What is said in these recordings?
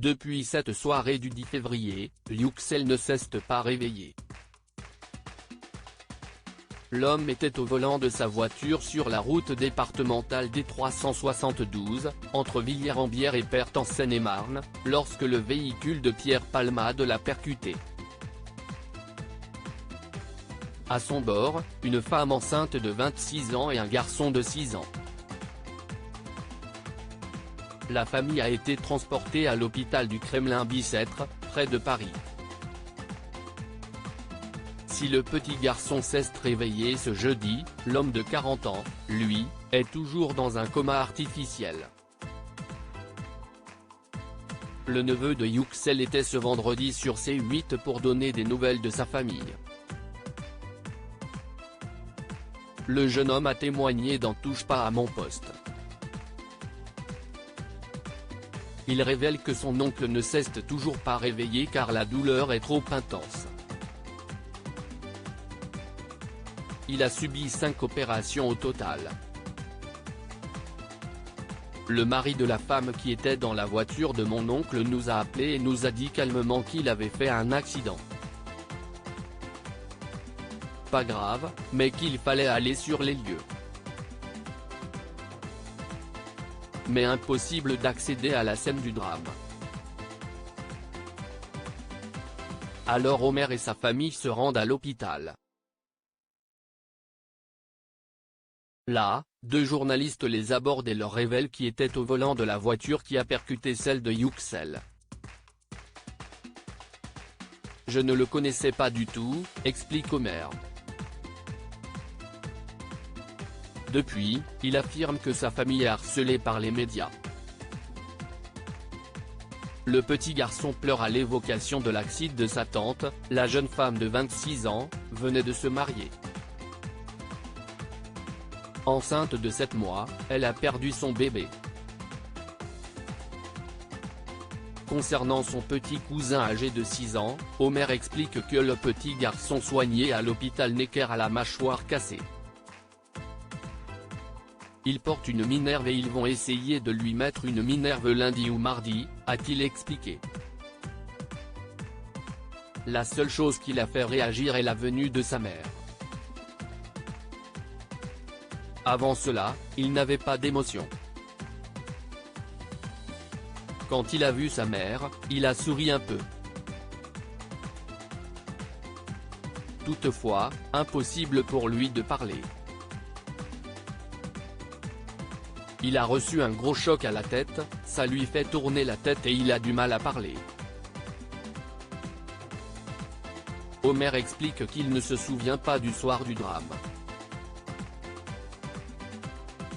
Depuis cette soirée du 10 février, Yüksel ne s'est pas réveillé. L'homme était au volant de sa voiture sur la route départementale D372, entre Villiers-en-Bière et Perthes en Seine-et-Marne, lorsque le véhicule de Pierre Palmade l'a percuté. À son bord, une femme enceinte de 26 ans et un garçon de 6 ans. La famille a été transportée à l'hôpital du Kremlin-Bicêtre, près de Paris. Si le petit garçon s'est réveillé ce jeudi, l'homme de 40 ans, lui, est toujours dans un coma artificiel. Le neveu de Yüksel était ce vendredi sur C8 pour donner des nouvelles de sa famille. Le jeune homme a témoigné dans Touche pas à mon poste. Il révèle que son oncle ne s'est toujours pas réveillé car la douleur est trop intense. Il a subi 5 opérations au total. Le mari de la femme qui était dans la voiture de mon oncle nous a appelé et nous a dit calmement qu'il avait fait un accident. Pas grave, mais qu'il fallait aller sur les lieux. Mais impossible d'accéder à la scène du drame. Alors Omer et sa famille se rendent à l'hôpital. Là, 2 journalistes les abordent et leur révèlent qui était au volant de la voiture qui a percuté celle de Yüksel. Je ne le connaissais pas du tout, explique Omer. Depuis, il affirme que sa famille est harcelée par les médias. Le petit garçon pleure à l'évocation de l'accident de sa tante, la jeune femme de 26 ans, venait de se marier. Enceinte de 7 mois, elle a perdu son bébé. Concernant son petit cousin âgé de 6 ans, Omer explique que le petit garçon soigné à l'hôpital Necker a la mâchoire cassée. Il porte une minerve et ils vont essayer de lui mettre une minerve lundi ou mardi, a-t-il expliqué. La seule chose qui l'a fait réagir est la venue de sa mère. Avant cela, il n'avait pas d'émotion. Quand il a vu sa mère, il a souri un peu. Toutefois, impossible pour lui de parler. Il a reçu un gros choc à la tête, ça lui fait tourner la tête et il a du mal à parler. Omer explique qu'il ne se souvient pas du soir du drame.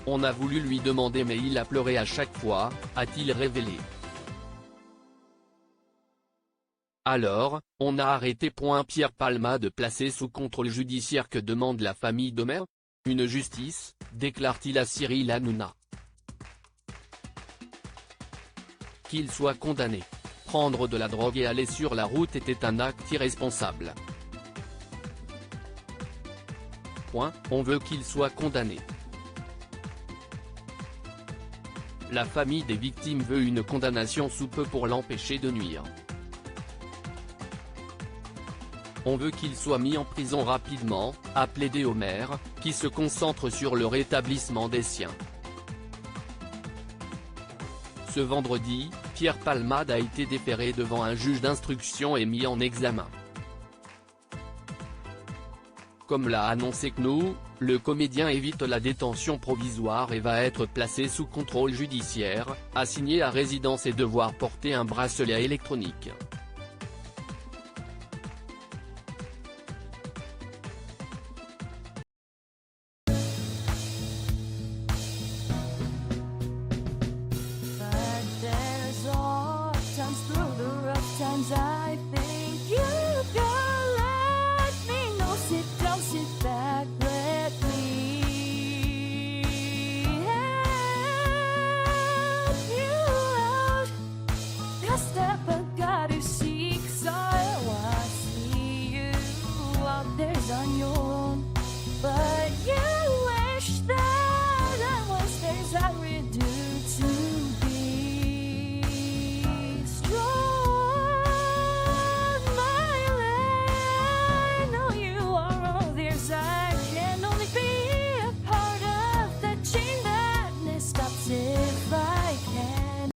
On a voulu lui demander mais il a pleuré à chaque fois, a-t-il révélé. Alors, on a arrêté. Pierre Palmade placé sous contrôle judiciaire. Que demande la famille d'Omer? Une justice, déclare-t-il à Cyril Hanouna. Qu'il soit condamné. Prendre de la drogue et aller sur la route était un acte irresponsable. On veut qu'il soit condamné. La famille des victimes veut une condamnation sous peu pour l'empêcher de nuire. On veut qu'il soit mis en prison rapidement, a plaidé Omer, qui se concentre sur le rétablissement des siens. Ce vendredi, Pierre Palmade a été déféré devant un juge d'instruction et mis en examen. Comme l'a annoncé CNO, le comédien évite la détention provisoire et va être placé sous contrôle judiciaire, assigné à résidence et devoir porter un bracelet électronique.